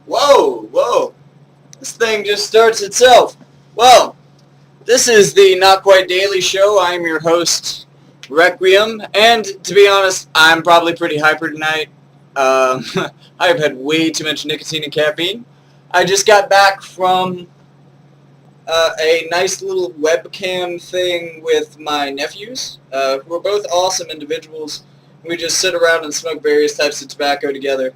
Whoa, whoa. This thing just starts itself. Well, this is the Not Quite Daily Show. I'm your host, Requiem, and to be honest, I'm probably pretty hyper tonight. I've had way too much nicotine and caffeine. I just got back from a nice little webcam thing with my nephews, who are both awesome individuals. We just sit around and smoke various types of tobacco together.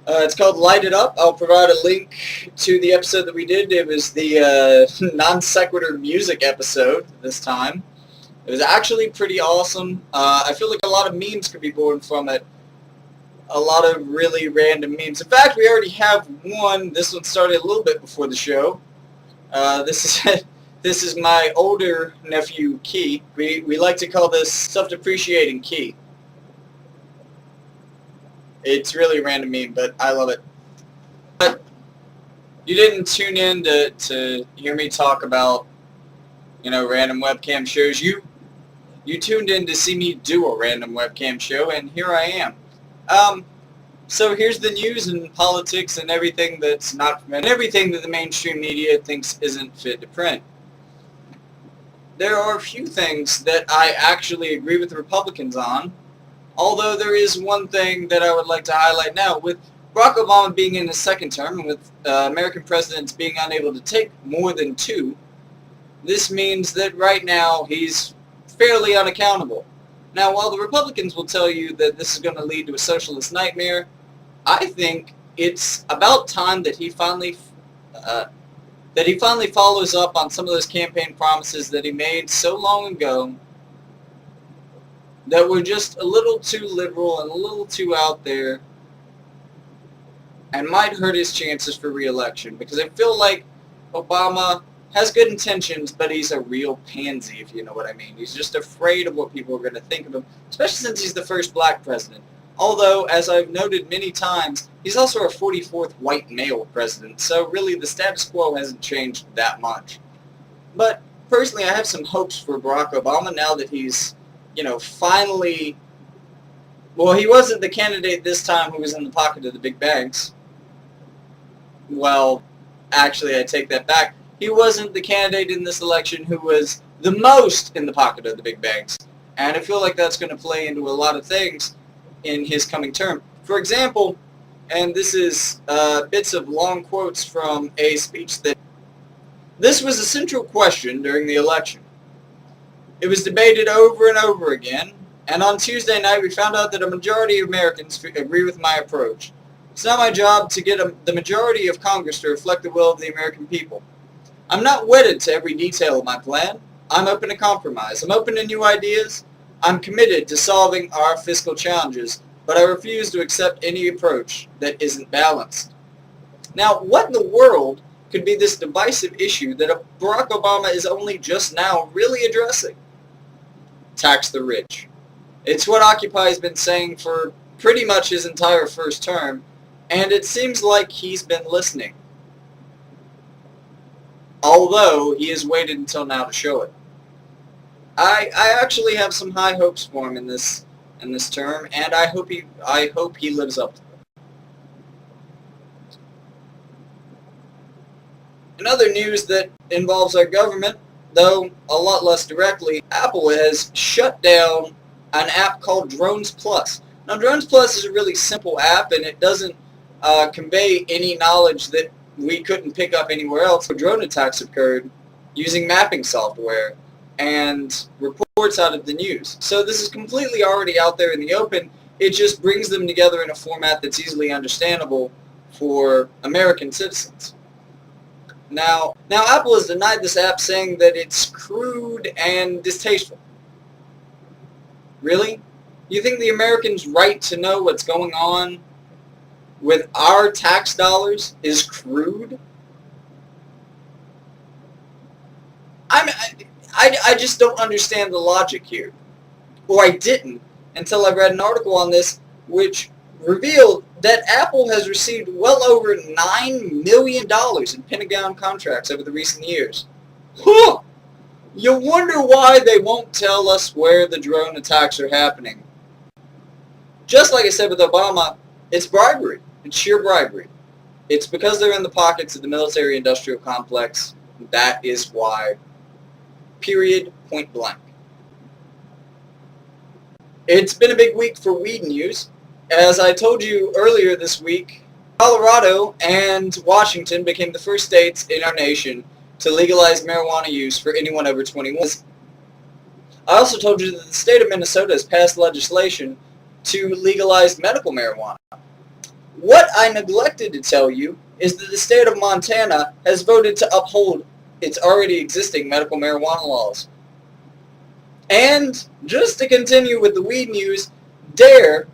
It's called Light It Up. I'll provide a link to the episode that we did. It was the non sequitur music episode this time. It was actually pretty awesome. I feel like a lot of memes could be born from it. A lot of really random memes. In fact, we already have one. This one started a little bit before the show. This is my older nephew, Key. We like to call this self-depreciating Key. It's really a random meme, but I love it. But you didn't tune in to hear me talk about, random webcam shows. You tuned in to see me do a random webcam show, and here I am. So here's the news and politics and everything that's not, and everything that the mainstream media thinks isn't fit to print. There are a few things that I actually agree with the Republicans on. Although there is one thing that I would like to highlight now. With Barack Obama being in his second term, and with American presidents being unable to take more than two, this means that right now he's fairly unaccountable. Now, while the Republicans will tell you that this is going to lead to a socialist nightmare, I think it's about time that he finally follows up on some of those campaign promises that he made so long ago that were just a little too liberal and a little too out there and might hurt his chances for re-election, because I feel like Obama has good intentions, but he's a real pansy, if you know what I mean. He's just afraid of what people are going to think of him, especially since he's the first black president. Although, as I've noted many times, he's also our 44th white male president, so really the status quo hasn't changed that much. But personally, I have some hopes for Barack Obama now that he's finally, well, he wasn't the candidate this time who was in the pocket of the big banks. Well, actually, I take that back. He wasn't the candidate in this election who was the most in the pocket of the big banks. And I feel like that's going to play into a lot of things in his coming term. For example, and this is bits of long quotes from a speech that, this was a central question during the election. It was debated over and over again, and on Tuesday night we found out that a majority of Americans agree with my approach. It's not my job to get the majority of Congress to reflect the will of the American people. I'm not wedded to every detail of my plan. I'm open to compromise. I'm open to new ideas. I'm committed to solving our fiscal challenges, but I refuse to accept any approach that isn't balanced. Now, what in the world could be this divisive issue that Barack Obama is only just now really addressing? Tax the rich. It's what Occupy has been saying for pretty much his entire first term, and it seems like he's been listening. Although he has waited until now to show it. I actually have some high hopes for him in this term, and I hope he lives up to them. In other news that involves our government, though a lot less directly, Apple has shut down an app called Drones Plus. Now, Drones Plus is a really simple app, and it doesn't convey any knowledge that we couldn't pick up anywhere else. Drone attacks occurred using mapping software and reports out of the news. So this is completely already out there in the open. It just brings them together in a format that's easily understandable for American citizens. Now Apple has denied this app, saying that it's crude and distasteful. Really? You think the Americans' right to know what's going on with our tax dollars is crude? I just don't understand the logic here. Or I didn't until I read an article on this which revealed that Apple has received well over $9 million in Pentagon contracts over the recent years. Huh! You wonder why they won't tell us where the drone attacks are happening. Just like I said with Obama, it's bribery. It's sheer bribery. It's because they're in the pockets of the military-industrial complex. That is why. Period. Point blank. It's been a big week for weed news. As I told you earlier this week, Colorado and Washington became the first states in our nation to legalize marijuana use for anyone over 21. I also told you that the state of Minnesota has passed legislation to legalize medical marijuana. What I neglected to tell you is that the state of Montana has voted to uphold its already existing medical marijuana laws. And just to continue with the weed news, D.A.R.E,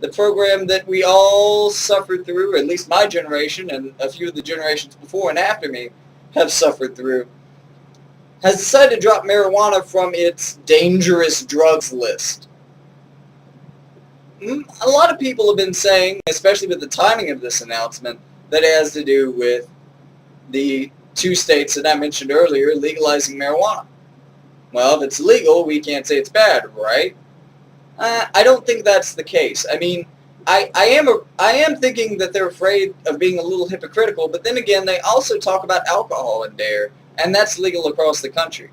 the program that we all suffered through, at least my generation and a few of the generations before and after me have suffered through, has decided to drop marijuana from its dangerous drugs list. A lot of people have been saying, especially with the timing of this announcement, that it has to do with the two states that I mentioned earlier legalizing marijuana. Well, if it's legal, we can't say it's bad, right? I don't think that's the case. I mean, I am thinking that they're afraid of being a little hypocritical, but then again, they also talk about alcohol in D.A.R.E, and that's legal across the country.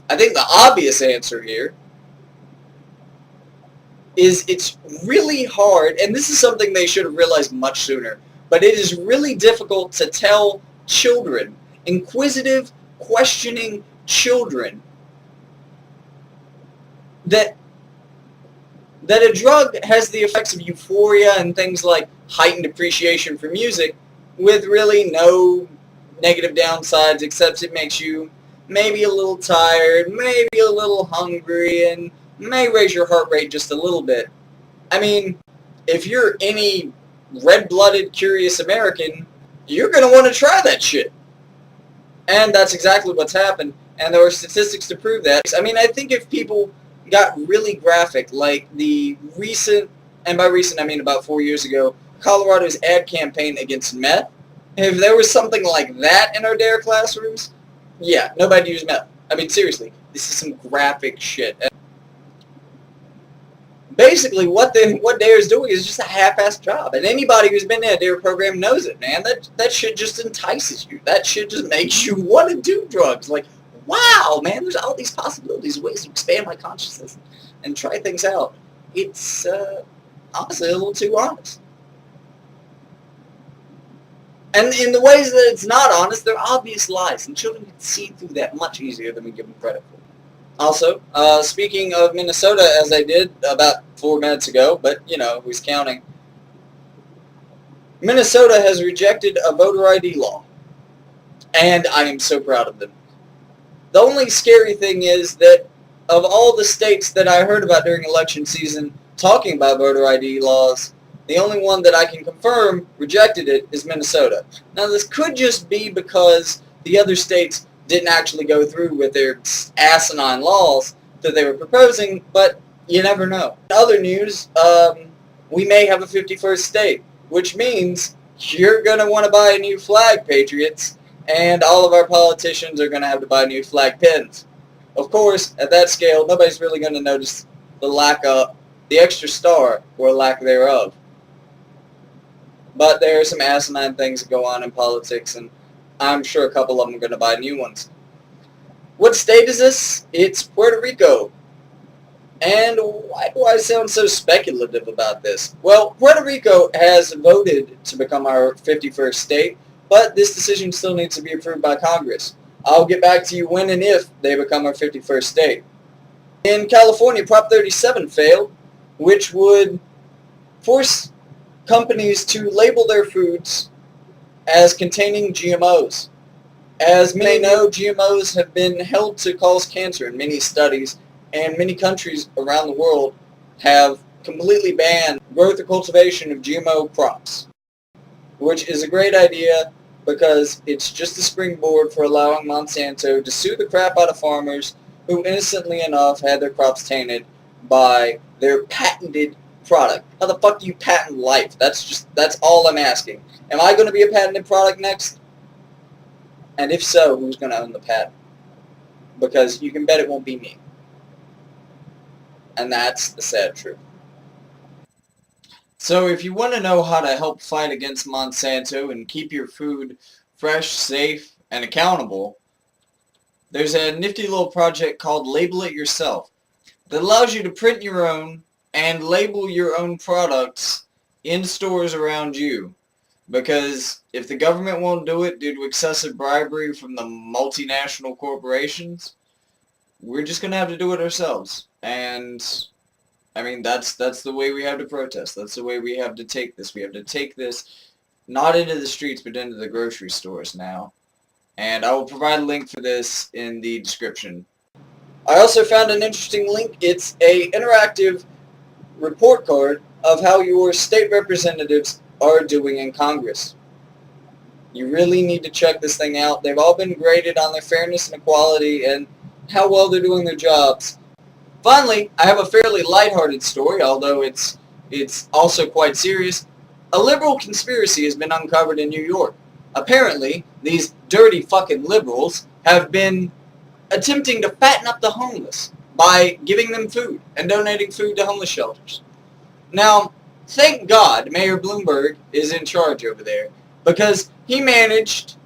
I think the obvious answer here is it's really hard, and this is something they should have realized much sooner, but it is really difficult to tell children, inquisitive, questioning children, that a drug has the effects of euphoria and things like heightened appreciation for music with really no negative downsides except it makes you maybe a little tired, maybe a little hungry, and may raise your heart rate just a little bit. I mean, if you're any red-blooded, curious American, you're going to want to try that shit. And that's exactly what's happened, and there are statistics to prove that. I mean, I think if people got really graphic, like the recent, and by recent I mean about 4 years ago, Colorado's ad campaign against meth, if there was something like that in our D.A.R.E classrooms, yeah, nobody'd use meth. I mean, seriously, this is some graphic shit. Basically, what D.A.R.E is doing is just a half-assed job, and anybody who's been in a D.A.R.E program knows it, man. That shit just entices you. That shit just makes you want to do drugs. Like, wow, man, there's all these possibilities, ways to expand my consciousness and try things out. It's honestly a little too honest. And in the ways that it's not honest, they're obvious lies, and children can see through that much easier than we give them credit for. Also, speaking of Minnesota, as I did about 4 minutes ago, but, you know, who's counting? Minnesota has rejected a voter ID law, and I am so proud of them. The only scary thing is that of all the states that I heard about during election season talking about voter ID laws, the only one that I can confirm rejected it is Minnesota. Now, this could just be because the other states didn't actually go through with their asinine laws that they were proposing, but you never know. In other news, we may have a 51st state, which means you're going to want to buy a new flag, Patriots, and all of our politicians are going to have to buy new flag pins. Of course, at that scale, nobody's really going to notice the extra star or lack thereof. But there are some asinine things that go on in politics, and I'm sure a couple of them are going to buy new ones. What state is this? It's Puerto Rico. And why do I sound so speculative about this? Well, Puerto Rico has voted to become our 51st state, but this decision still needs to be approved by Congress. I'll get back to you when and if they become our 51st state. In California, Prop 37 failed, which would force companies to label their foods as containing GMOs. As many know, GMOs have been held to cause cancer in many studies, and many countries around the world have completely banned growth or cultivation of GMO crops, which is a great idea because it's just a springboard for allowing Monsanto to sue the crap out of farmers who innocently enough had their crops tainted by their patented product? How the fuck do you patent life? That's all I'm asking. Am I going to be a patented product next? And if so, who's going to own the patent? Because you can bet it won't be me. And that's the sad truth. So if you want to know how to help fight against Monsanto and keep your food fresh, safe, and accountable, there's a nifty little project called Label It Yourself that allows you to print your own and label your own products in stores around you. Because if the government won't do it due to excessive bribery from the multinational corporations, we're just going to have to do it ourselves. And, I mean, that's the way we have to protest. That's the way we have to take this. We have to take this not into the streets, but into the grocery stores now. And I will provide a link for this in the description. I also found an interesting link. It's a interactive report card of how your state representatives are doing in Congress. You really need to check this thing out. They've all been graded on their fairness and equality and how well they're doing their jobs. Finally, I have a fairly lighthearted story, although it's also quite serious. A liberal conspiracy has been uncovered in New York. Apparently, these dirty fucking liberals have been attempting to fatten up the homeless by giving them food and donating food to homeless shelters. Now, thank God Mayor Bloomberg is in charge over there, because he managed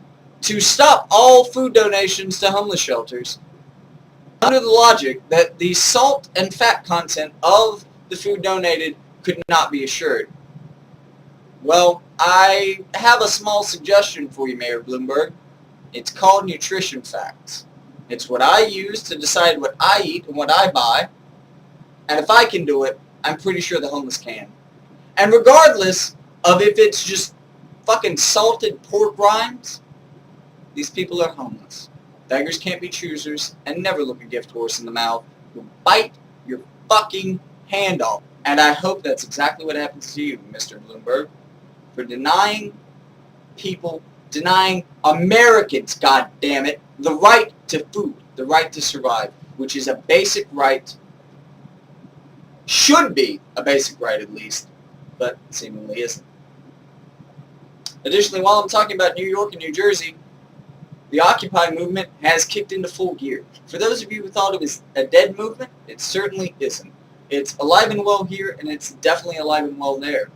to stop all food donations to homeless shelters under the logic that the salt and fat content of the food donated could not be assured. Well, I have a small suggestion for you, Mayor Bloomberg. It's called nutrition facts. It's what I use to decide what I eat and what I buy. And if I can do it, I'm pretty sure the homeless can. And regardless of if it's just fucking salted pork rinds, these people are homeless. Beggars can't be choosers, and never look a gift horse in the mouth. You'll bite your fucking hand off. And I hope that's exactly what happens to you, Mr. Bloomberg, for denying people, denying Americans, goddammit, the right to food, the right to survive, which is a basic right, should be a basic right at least, but seemingly isn't. Additionally, while I'm talking about New York and New Jersey, the Occupy movement has kicked into full gear. For those of you who thought it was a dead movement, it certainly isn't. It's alive and well here, and it's definitely alive and well there.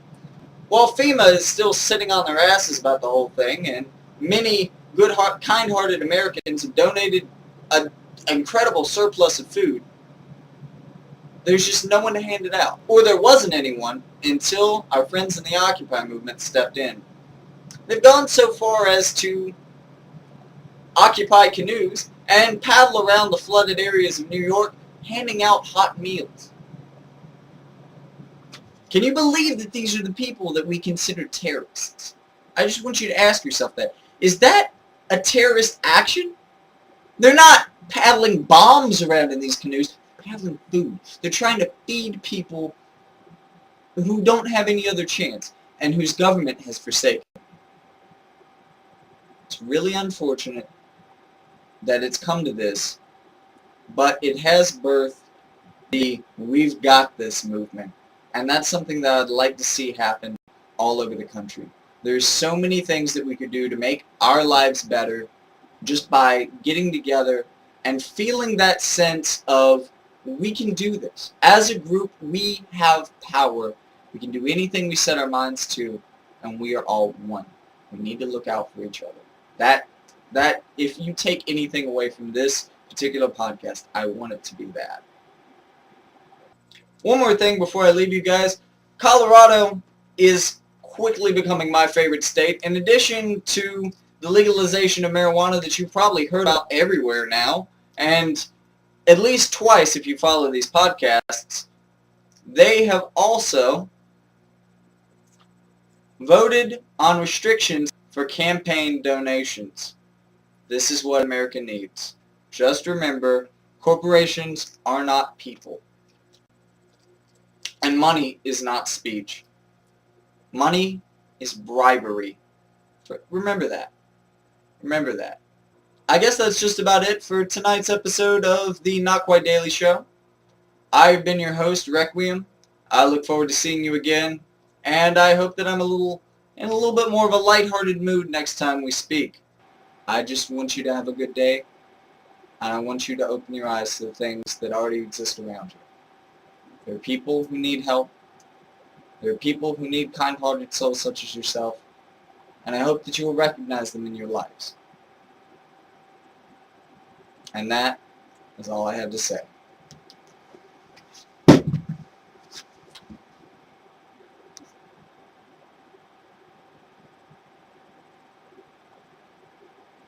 While FEMA is still sitting on their asses about the whole thing, and many good, kind-hearted Americans have donated an incredible surplus of food, there's just no one to hand it out. Or there wasn't anyone until our friends in the Occupy movement stepped in. They've gone so far as to occupy canoes and paddle around the flooded areas of New York handing out hot meals. Can you believe that these are the people that we consider terrorists? I just want you to ask yourself that. Is that a terrorist action? They're not paddling bombs around in these canoes. They're paddling food. They're trying to feed people who don't have any other chance and whose government has forsaken. It's really unfortunate that it's come to this, but it has birthed the "We've Got This" movement, and that's something that I'd like to see happen all over the country. There's so many things that we could do to make our lives better just by getting together and feeling that sense of we can do this. As a group, we have power. We can do anything we set our minds to, and we are all one. We need to look out for each other. That if you take anything away from this particular podcast, I want it to be that. One more thing before I leave you guys. Colorado is quickly becoming my favorite state. In addition to the legalization of marijuana that you've probably heard about everywhere now, and at least twice if you follow these podcasts, they have also voted on restrictions for campaign donations. This is what America needs. Just remember, corporations are not people. And money is not speech. Money is bribery. Remember that. Remember that. I guess that's just about it for tonight's episode of the Not Quite Daily Show. I've been your host, Requiem. I look forward to seeing you again, and I hope that I'm in a little bit more of a lighthearted mood next time we speak. I just want you to have a good day, and I want you to open your eyes to the things that already exist around you. There are people who need help. There are people who need kind-hearted souls such as yourself, and I hope that you will recognize them in your lives. And that is all I have to say.